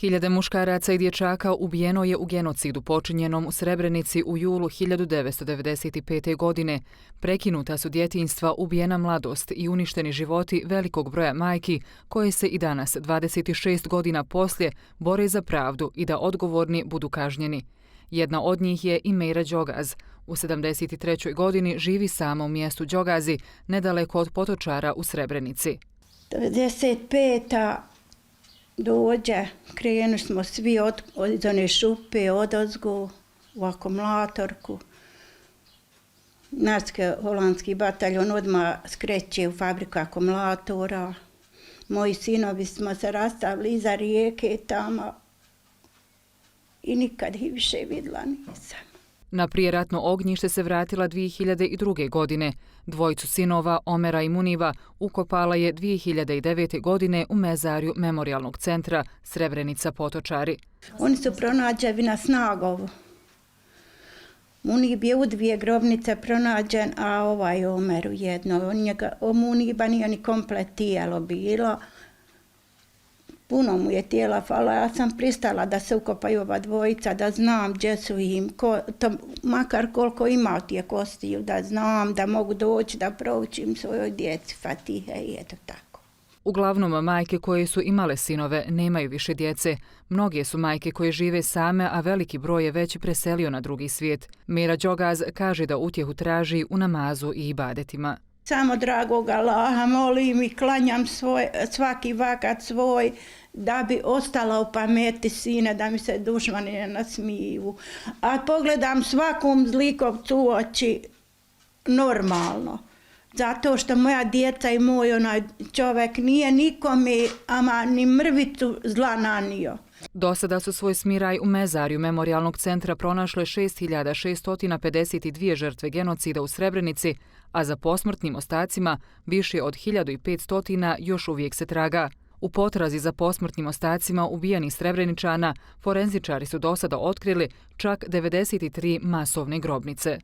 Hiljade muškaraca i dječaka ubijeno je u genocidu počinjenom u Srebrenici u julu 1995. godine. Prekinuta su djetinjstva, ubijena mladost i uništeni životi velikog broja majki koje se i danas, 26 godina poslije, bore za pravdu i da odgovorni budu kažnjeni. Jedna od njih je i Meira Đogaz. U 73. godini živi sama u mjestu Đogazi, nedaleko od Potočara u Srebrenici. 95. dođe, krenuli smo svi iz one šupe, odozgo, u akumulatorku. Naš holandski bataljon odmah skreće u fabriku akumulatora. Moji sinovi smo se rastavili iza rijeke tamo i nikad ih više vidjela nisam. Na prijeratno ognjište se vratila 2002. godine. Dvojicu sinova, Omera i Muniva, ukopala je 2009. godine u mezarju Memorijalnog centra Srebrenica Potočari. Oni su pronađeni na Snagovu. Munib je u 2 grobnice pronađen, a ovaj Omer u jednoj. O Muniba nije ni komplet tijelo bilo. Puno mu je tijela fala, ja sam pristala da se ukopaju ova dvojica, da znam gdje su im, makar koliko ima tije kostiju, da znam, da mogu doći, da proučim svojoj djeci Fatihe i eto tako. Uglavnom, majke koje su imale sinove nemaju više djece. Mnoge su majke koje žive same, a veliki broj je već preselio na drugi svijet. Meira Đogaz kaže da utjehu traži u namazu i ibadetima. Samo dragog Allaha molim i klanjam svaki vakat svoj da bi ostala u pameti sine, da mi se dušmani ne nasmiju. A pogledam svakom zlikovcu u oči normalno. Zato što moja djeca i moj čovjek nije nikome ama ni mrvicu zla nanio. Do sada su svoj smiraj u mezarju Memorijalnog centra pronašle 6652 žrtve genocida u Srebrenici, a za posmrtnim ostacima više od 1500 još uvijek se traga. U potrazi za posmrtnim ostacima ubijenih Srebreničana forenzičari su do sada otkrili čak 93 masovne grobnice.